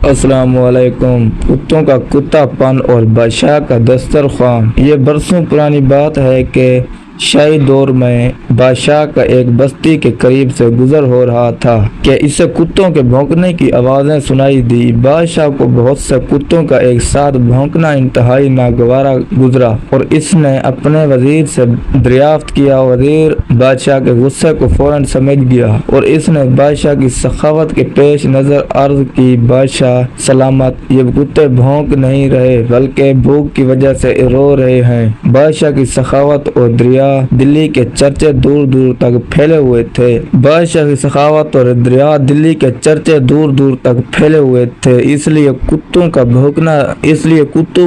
السلام علیکم۔ کتوں کا کتا پن اور بادشاہ کا دسترخوان۔ یہ برسوں پرانی بات ہے کہ شاہی دور میں بادشاہ کا ایک بستی کے قریب سے گزر ہو رہا تھا کہ اسے کتوں کے بھونکنے کی آوازیں سنائی دی۔ بادشاہ کو بہت سے کتوں کا ایک ساتھ بھونکنا انتہائی ناگوارا گزرا اور اس نے اپنے وزیر سے دریافت کیا۔ وزیر بادشاہ کے غصے کو فوراً سمجھ گیا اور اس نے بادشاہ کی سخاوت کے پیش نظر عرض کی، بادشاہ سلامت، یہ کتے بھونک نہیں رہے بلکہ بھوک کی وجہ سے رو رہے ہیں۔ بادشاہ کی سخاوت اور دریا دلی کے چرچے دور دور تک پھیلے ہوئے تھے۔ بادشاہ کی سخاوت اور دریا دلی کے چرچے دور دور تک پھیلے ہوئے تھے، اس لیے کتوں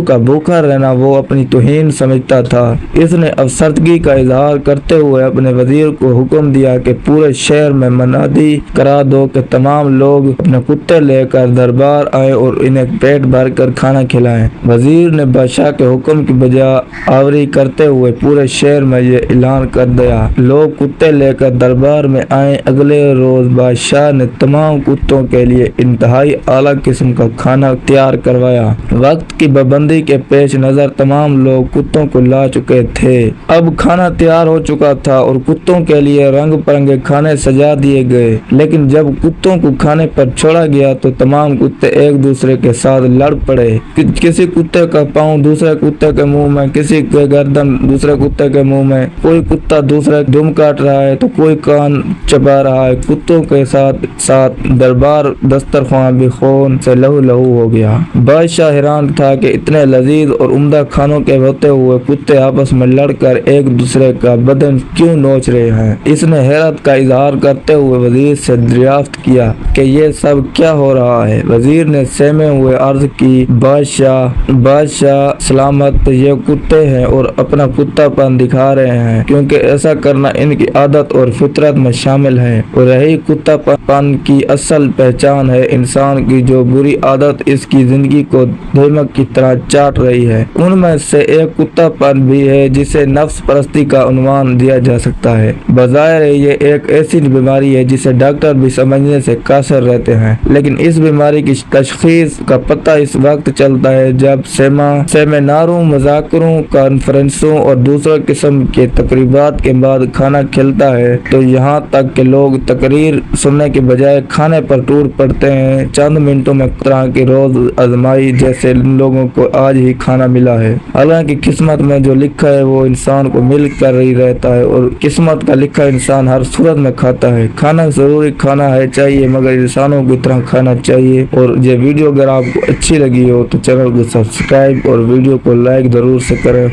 کا بھوکا رہنا وہ اپنی توہین سمجھتا تھا۔ اس نے افسردگی کا اظہار کرتے ہوئے اپنے وزیر کو حکم دیا کہ پورے شہر میں منادی کرا دو کہ تمام لوگ اپنے کتے لے کر دربار آئیں اور انہیں پیٹ بھر کر کھانا کھلائیں۔ وزیر نے بادشاہ کے حکم کی بجا آوری کرتے ہوئے پورے شہر میں یہ اعلان کر دیا، لوگ کتے لے کر دربار میں آئیں۔ اگلے روز بادشاہ نے تمام کتوں کے لیے انتہائی اعلیٰ قسم کا کھانا تیار کروایا۔ وقت کی پابندی کے پیش نظر تمام لوگ کتوں کو لا چکے تھے۔ اب کھانا تیار ہو چکا تھا اور کتوں کے لیے رنگ برنگے کھانے سجا دیے گئے، لیکن جب کتوں کو کھانے پر چھوڑا گیا تو تمام کتے ایک دوسرے کے ساتھ لڑ پڑے۔ کسی کتے کا پاؤں دوسرے کتے کے منہ میں، کسی کے گردن دوسرے کتے کے منہ میں، کوئی کتا دوسرے دم کاٹ رہا ہے تو کوئی کان چبا رہا ہے۔ کتوں کے ساتھ ساتھ دربار دسترخوان بھی خون سے لہو لہو ہو گیا۔ بادشاہ حیران تھا کہ اتنے لذیذ اور عمدہ کھانوں کے ہوتے ہوئے کتے آپس میں لڑ کر ایک دوسرے کا بدن کیوں نوچ رہے ہیں۔ اس نے حیرت کا اظہار کرتے ہوئے وزیر سے دریافت کیا کہ یہ سب کیا ہو رہا ہے۔ وزیر نے سہمے ہوئے عرض کی، بادشاہ سلامت، یہ کتے ہیں اور اپنا کتا پن دکھا رہے ہیں کیونکہ ایسا کرنا ان کی عادت اور فطرت میں شامل ہے، اور یہی کتا پن کی اصل پہچان ہے۔ انسان کی جو بری عادت اس کی زندگی کو دیمک کی طرح چاٹ رہی ہے، ان میں سے ایک کتا پن بھی ہے جسے نفس پرستی کا عنوان دیا جا سکتا ہے۔ بظاہر یہ ایک ایسی بیماری ہے جسے ڈاکٹر بھی سمجھنے سے قاصر رہتے ہیں، لیکن اس بیماری کی تشخیص کا پتہ اس وقت چلتا ہے جب سیمیناروں، مذاکروں، کانفرنسوں اور دوسرے قسم کے تقریبات کے بعد کھانا کھلتا ہے تو یہاں تک کہ لوگ تقریر سننے کے بجائے کھانے پر ٹوٹ پڑتے ہیں۔ چند منٹوں میں طرح کی روز آزمائی جیسے لوگوں کو آج ہی کھانا ملا ہے، حالانکہ قسمت میں جو لکھا ہے وہ انسان کو مل کر ہی رہتا ہے، اور قسمت کا لکھا انسان ہر صورت میں کھاتا ہے۔ کھانا ضروری کھانا ہے چاہیے، مگر انسانوں کی طرح کھانا چاہیے۔ اور یہ ویڈیو اگر آپ کو اچھی لگی ہو تو چینل کو سبسکرائب اور ویڈیو کو لائک ضرور سے کریں۔